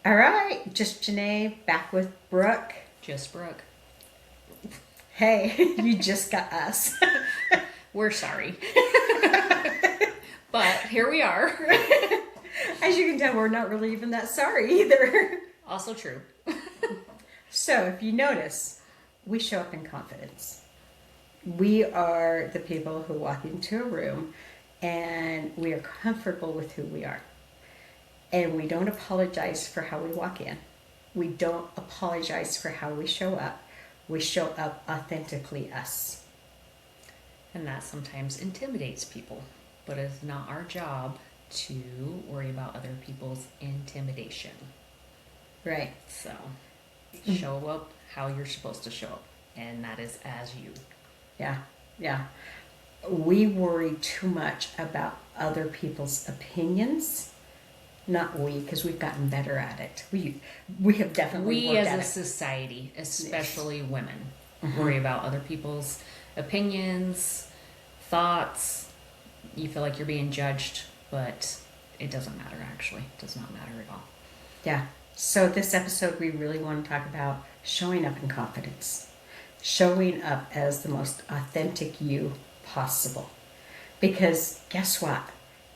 All right, just Janae back with Brooke. Just Brooke. Hey, you just got us. We're sorry. But here we are. As you can tell, we're not really even that sorry either. Also true. So, if you notice, we show up in confidence. We are the people who walk into a room and we are comfortable with who we are. And we don't apologize for how we walk in. We don't apologize for how we show up. We show up authentically us. And that sometimes intimidates people. But it's not our job to worry about other people's intimidation. Right. So show up how you're supposed to show up. And that is as you. Yeah, yeah. We worry too much about other people's opinions. Not we, because we've gotten better at it. We have definitely We worked as at a it. society, especially women, Mm-hmm. worry about other people's opinions, thoughts. You feel like you're being judged, but it doesn't matter actually. It does not matter at all. Yeah. So this episode, we really want to talk about showing up in confidence, showing up as the most authentic you possible. Because guess what?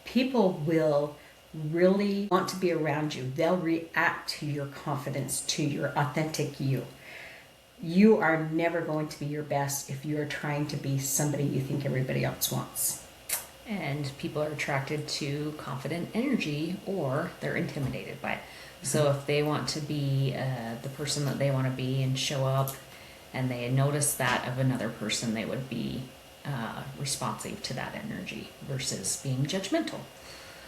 People will really want to be around you. They'll react to your confidence, to your authentic you. You are never going to be your best if you're trying to be somebody you think everybody else wants. And people are attracted to confident energy or they're intimidated by it. So if they want to be the person that they want to be and show up and they notice that of another person, they would be responsive to that energy versus being judgmental.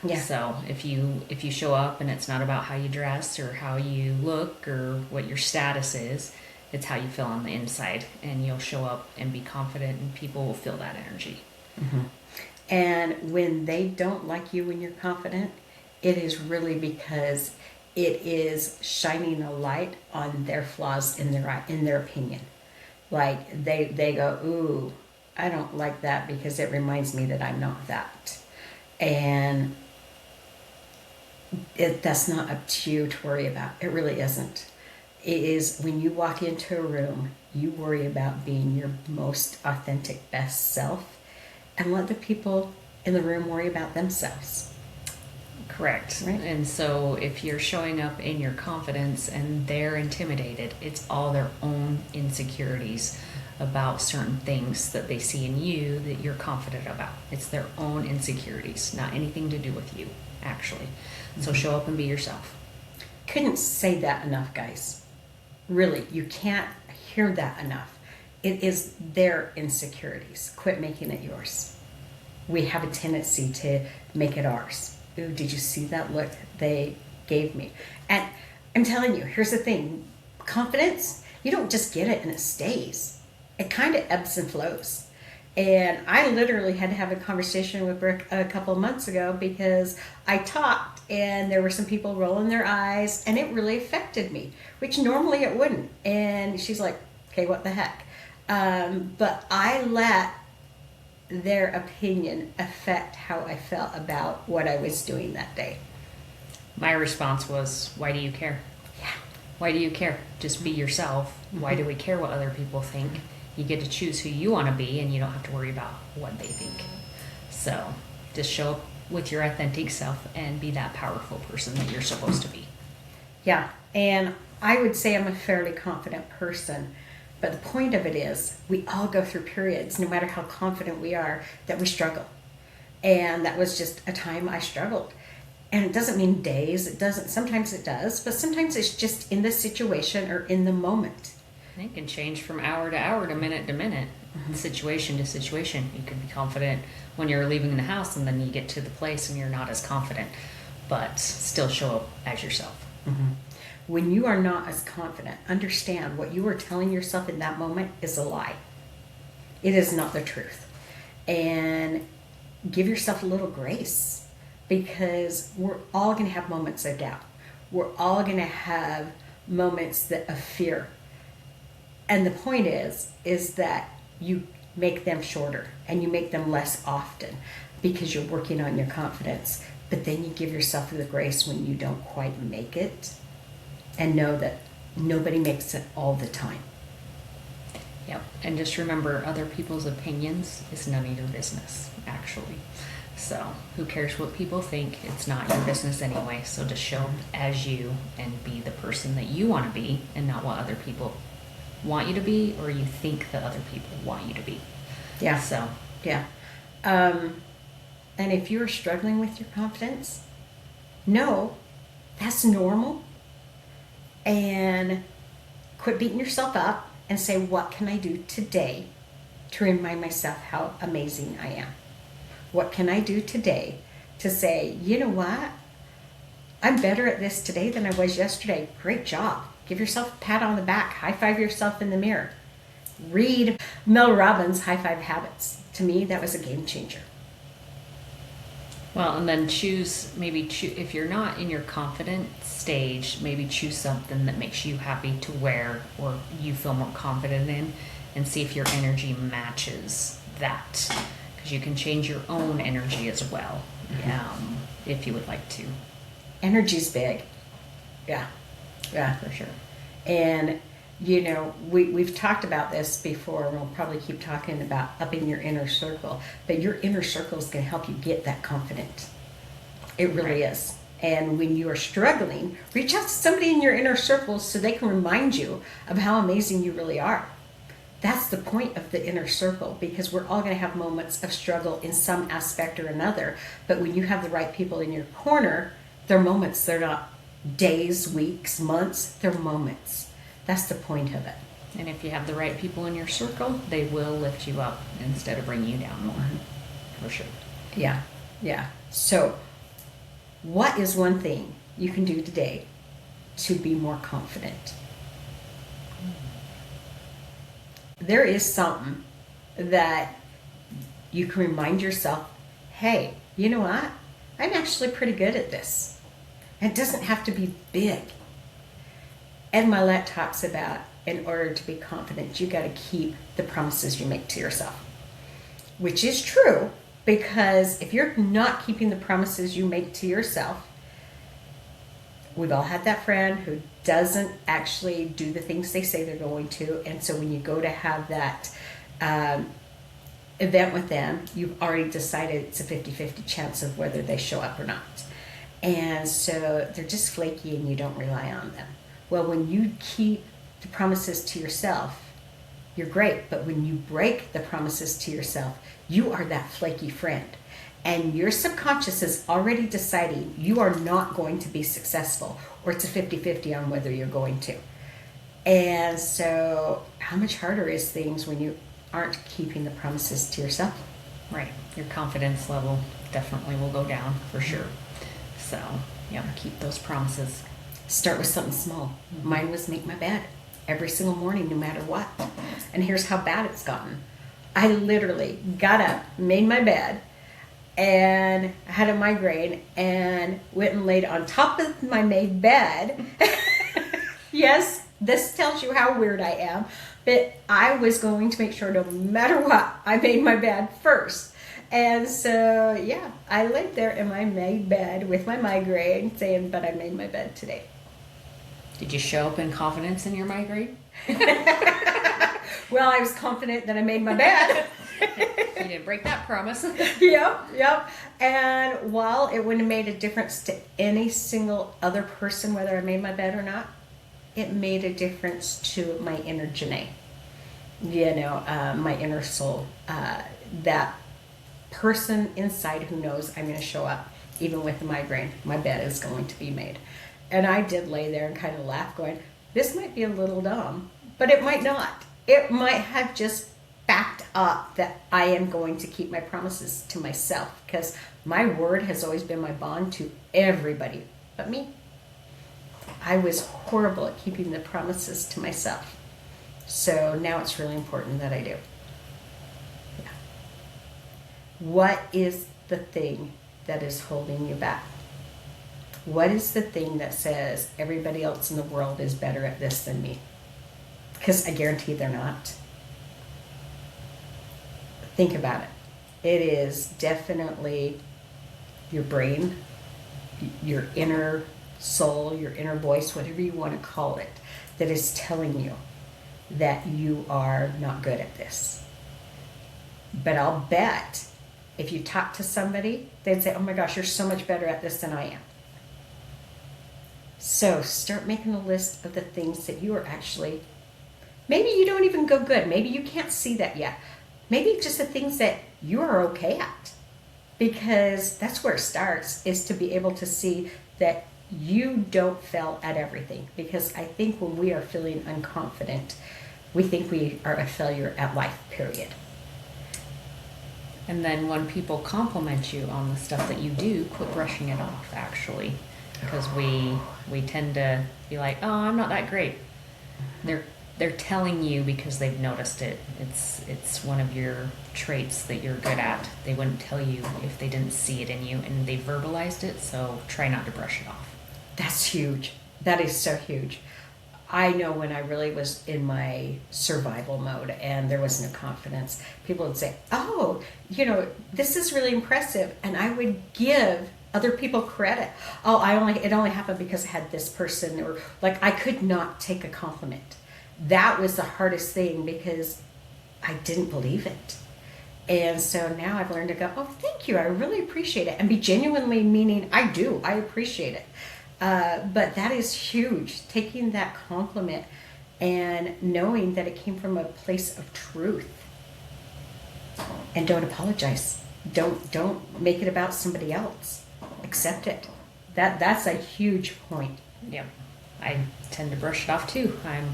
Yeah. So if you show up and it's not about how you dress or how you look or what your status is, it's how you feel on the inside, and you'll show up and be confident, and people will feel that energy. Mm-hmm. And when they don't like you when you're confident, it is really because it is shining a light on their flaws in their opinion. Like they go, ooh, I don't like that because it reminds me that I'm not that. And that's not up to you to worry about. It really isn't. It is when you walk into a room, you worry about being your most authentic, best self, and let the people in the room worry about themselves. Correct. Right. And so if you're showing up in your confidence and they're intimidated, it's all their own insecurities about certain things that they see in you that you're confident about. It's their own insecurities, not anything to do with you, actually. So show up and be yourself. Couldn't say that enough, guys. Really, you can't hear that enough. It is their insecurities. Quit making it yours. We have a tendency to make it ours. Ooh, did you see that look they gave me? And I'm telling you, here's the thing. Confidence, you don't just get it and it stays. It kind of ebbs and flows. And I literally had to have a conversation with Brooke a couple of months ago because I talked and there were some people rolling their eyes and it really affected me, which normally it wouldn't. And she's like, okay, what the heck? But I let their opinion affect how I felt about what I was doing that day. My response was, why do you care? Yeah. Why do you care? Just be yourself. Why do we care what other people think? You get to choose who you want to be, and you don't have to worry about what they think. So just show up with your authentic self and be that powerful person that you're supposed to be. Yeah, and I would say I'm a fairly confident person. But the point of it is, we all go through periods, no matter how confident we are, that we struggle. And that was just a time I struggled. And it doesn't mean days, it doesn't, sometimes it does, but sometimes it's just in the situation or in the moment. It can change from hour to minute to minute, situation to situation. You can be confident when you're leaving the house, and then you get to the place and you're not as confident, but still show up as yourself. Mm-hmm. When you are not as confident, understand what you are telling yourself in that moment is a lie. It is not the truth. And give yourself a little grace, because we're all going to have moments of doubt. We're all going to have moments of fear. And the point is that you make them shorter and you make them less often because you're working on your confidence. But then you give yourself the grace when you don't quite make it. and know that nobody makes it all the time. Yep. And just remember, other people's opinions is none of your business, actually. So who cares what people think? It's not your business anyway. So just show up as you and be the person that you want to be, and not what other people want you to be, or you think that other people want you to be. Yeah. So Yeah. And if you're struggling with your confidence, no, that's normal. And quit beating yourself up and say, what can I do today to remind myself how amazing I am? What can I do today to say, you know what? I'm better at this today than I was yesterday. Great job. Give yourself a pat on the back. High five yourself in the mirror. Read Mel Robbins' High Five Habits. To me, that was a game changer. well, and then if you're not in your confident stage, maybe choose something that makes you happy to wear or you feel more confident in, and see if your energy matches that. Because you can change your own energy as well, if you would like to. Energy's big. Yeah. Yeah. For sure. And, you know, we've talked about this before, and we'll probably keep talking about upping your inner circle. But your inner circle is going to help you get that confident. It really is. And when you are struggling, reach out to somebody in your inner circle so they can remind you of how amazing you really are. That's the point of the inner circle, because we're all going to have moments of struggle in some aspect or another. But when you have the right people in your corner, they're moments. They're not days, weeks, months. They're moments. That's the point of it. And if you have the right people in your circle, they will lift you up instead of bringing you down more. For sure. Yeah, yeah. So, what is one thing you can do today to be more confident? There is something that you can remind yourself, hey, you know what? I'm actually pretty good at this. It doesn't have to be big. Ed Milet talks about, in order to be confident, you got to keep the promises you make to yourself. Which is true, because if you're not keeping the promises you make to yourself, we've all had that friend who doesn't actually do the things they say they're going to. And so when you go to have that event with them, you've already decided it's a 50-50 chance of whether they show up or not. And so they're just flaky and you don't rely on them. Well, when you keep the promises to yourself, you're great. But when you break the promises to yourself, you are that flaky friend. And your subconscious is already deciding you are not going to be successful, or it's a 50-50 on whether you're going to. And so how much harder is things when you aren't keeping the promises to yourself? Right. Your confidence level definitely will go down for sure. So, keep those promises. Start with something small. Mine was make my bed every single morning, no matter what. And here's how bad it's gotten. I literally got up, made my bed, and I had a migraine and went and laid on top of my made bed. Yes, this tells you how weird I am. But I was going to make sure no matter what, I made my bed first. And so, I laid there in my made bed with my migraine saying, but I made my bed today. Did you show up in confidence in your migraine? Well, I was confident that I made my bed. You didn't break that promise. Yep. And while it wouldn't have made a difference to any single other person, whether I made my bed or not, it made a difference to my inner Janae. My inner soul. That person inside who knows I'm going to show up, even with the migraine. My bed is going to be made. And I did lay there and kind of laugh, going, this might be a little dumb, but it might not. It might have just backed up that I am going to keep my promises to myself, because my word has always been my bond to everybody but me. I was horrible at keeping the promises to myself. So now it's really important that I do. Yeah. What is the thing that is holding you back? What is the thing that says everybody else in the world is better at this than me? Because I guarantee they're not. Think about it. It is definitely your brain, your inner soul, your inner voice, whatever you want to call it, that is telling you that you are not good at this. But I'll bet if you talk to somebody, they'd say, oh my gosh, you're so much better at this than I am. So start making a list of the things that you are actually, maybe you don't even go good. Maybe you can't see that yet. Maybe just the things that you are okay at. Because that's where it starts, is to be able to see that you don't fail at everything. Because I think when we are feeling unconfident, we think we are a failure at life, period. And then when people compliment you on the stuff that you do, quit brushing it off, actually. Because we tend to be like, oh, I'm not that great. They're telling you because they've noticed it. It's one of your traits that you're good at. They wouldn't tell you if they didn't see it in you, and they verbalized it, so try not to brush it off. That's huge. That is so huge. I know when I really was in my survival mode and there was no confidence, people would say, oh, this is really impressive. And I would give other people credit. Oh, it only happened because I had this person, or like I could not take a compliment. That was the hardest thing because I didn't believe it. And so now I've learned to go, oh, thank you. I really appreciate it. And be genuinely meaning I appreciate it. But that is huge. Taking that compliment and knowing that it came from a place of truth. And don't apologize. Don't make it about somebody else. Accept it. That's a huge point. Yep. I tend to brush it off too. I'm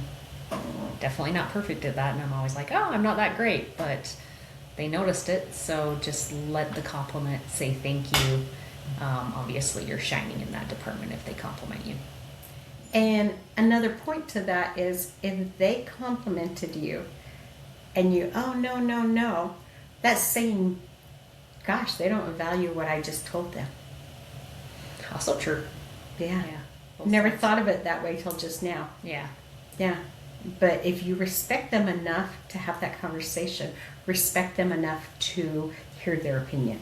definitely not perfect at that, and I'm always like, oh, I'm not that great, but they noticed it, so just let the compliment say thank you. Obviously you're shining in that department if they compliment you. And another point to that is if they complimented you and you, oh, no, that's saying, gosh, they don't value what I just told them. Also true. Yeah. Never thought of it that way till just now. Yeah. Yeah. But if you respect them enough to have that conversation, respect them enough to hear their opinion.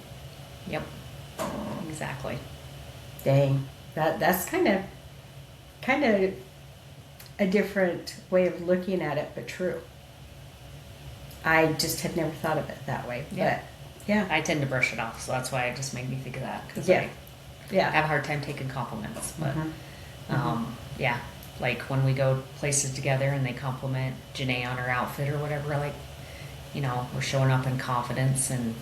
Yep. Exactly. Dang. That's kind of a different way of looking at it, but true. I just had never thought of it that way. Yeah. But yeah. I tend to brush it off, so that's why it just made me think of that. Because I have a hard time taking compliments. But yeah, like when we go places together and they compliment Janae on her outfit or whatever, like, we're showing up in confidence, and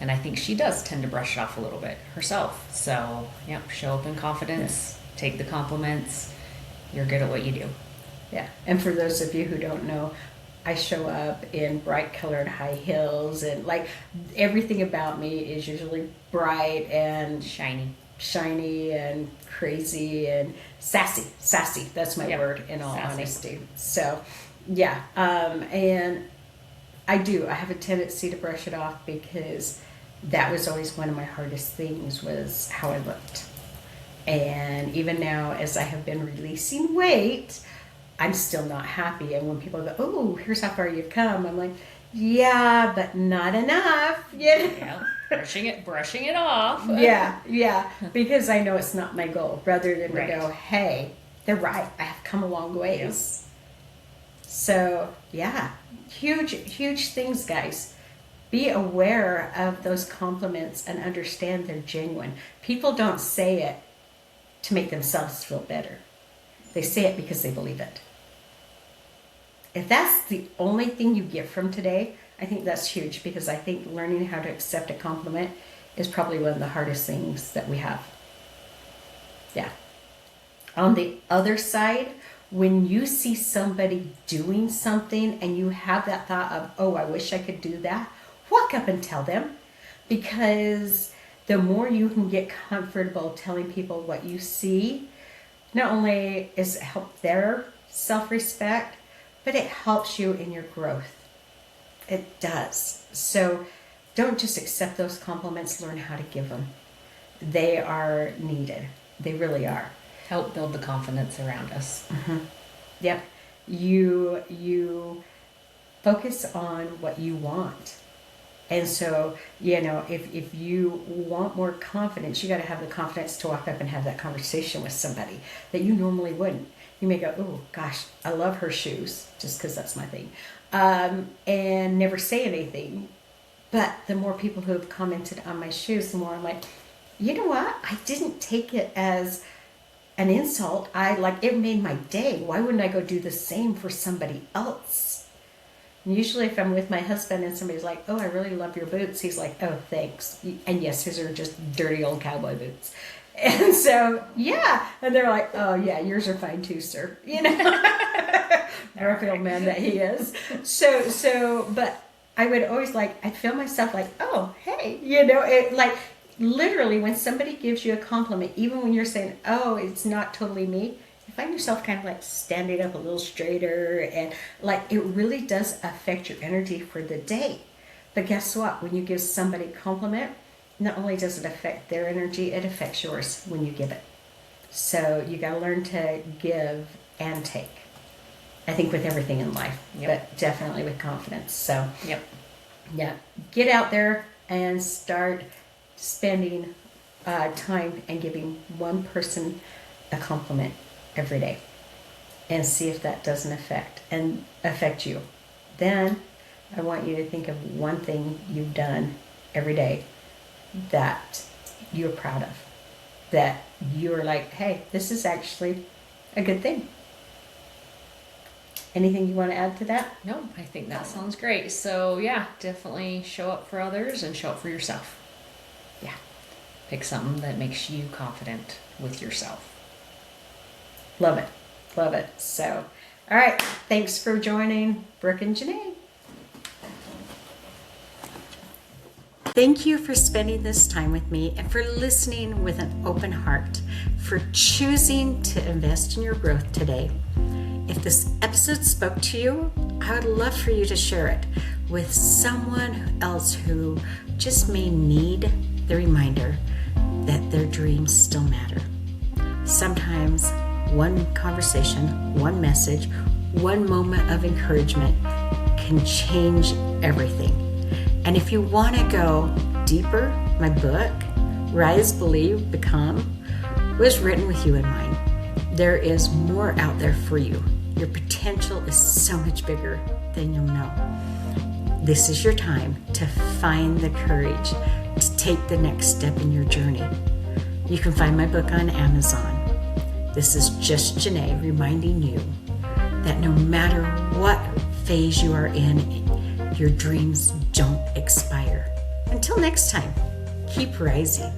I think she does tend to brush it off a little bit herself. So, yep, show up in confidence, take the compliments. You're good at what you do. Yeah. And for those of you who don't know, I show up in bright colored high heels, and like everything about me is usually bright and shiny and crazy and sassy. That's my word, in all honesty. So yeah. And I have a tendency to brush it off because that was always one of my hardest things, was how I looked. And even now, as I have been releasing weight, I'm still not happy. And when people go, oh, here's how far you've come, I'm like, yeah, but not enough. Yeah, brushing it off. Yeah, because I know it's not my goal, rather than Right. to go, hey, they're right, I have come a long ways. So yeah, huge things, guys. Be aware of those compliments and understand they're genuine. People don't say it to make themselves feel better. They say it because they believe it. If that's the only thing you get from today, I think that's huge, because I think learning how to accept a compliment is probably one of the hardest things that we have. Yeah. On the other side, when you see somebody doing something and you have that thought of, oh, I wish I could do that, walk up and tell them, because the more you can get comfortable telling people what you see, not only is it help their self-respect, but it helps you in your growth. It does. So don't just accept those compliments, learn how to give them. They are needed. They really are. Help build the confidence around us. Mm-hmm. Yep. You focus on what you want And so, if you want more confidence, you got to have the confidence to walk up and have that conversation with somebody that you normally wouldn't. You may go, oh gosh, I love her shoes, just because that's my thing, and never say anything. But the more people who have commented on my shoes, the more I'm like, you know what? I didn't take it as an insult. It made my day. Why wouldn't I go do the same for somebody else? And usually if I'm with my husband and somebody's like, oh, I really love your boots, he's like, oh, thanks. And yes, his are just dirty old cowboy boots. And so, yeah. And they're like, oh, yeah, yours are fine too, sir. Grumpy old man that he is. But I would always I'd feel myself like, oh, hey, literally when somebody gives you a compliment, even when you're saying, oh, it's not totally me, you find yourself kind of standing up a little straighter, and it really does affect your energy for the day. But guess what? When you give somebody a compliment, not only does it affect their energy, it affects yours when you give it. So you got to learn to give and take. I think with everything in life, but definitely with confidence. So, yeah, get out there and start spending time and giving one person a compliment every day, and see if that doesn't affect you. Then I want you to think of one thing you've done every day that you're proud of, that you're like, hey, this is actually a good thing. Anything you want to add to that? No, I think that sounds great. So yeah, definitely show up for others and show up for yourself. Yeah. Pick something that makes you confident with yourself. Love it. Love it. So, all right. Thanks for joining Brooke and Janae. Thank you for spending this time with me and for listening with an open heart, for choosing to invest in your growth today. If this episode spoke to you, I would love for you to share it with someone else who just may need the reminder that their dreams still matter. Sometimes one conversation, one message, one moment of encouragement can change everything. And if you want to go deeper, my book, Rise, Believe, Become, was written with you in mind. There is more out there for you. Your potential is so much bigger than you'll know. This is your time to find the courage to take the next step in your journey. You can find my book on Amazon. This is just Janae reminding you that no matter what phase you are in, your dreams don't expire. Until next time, keep rising.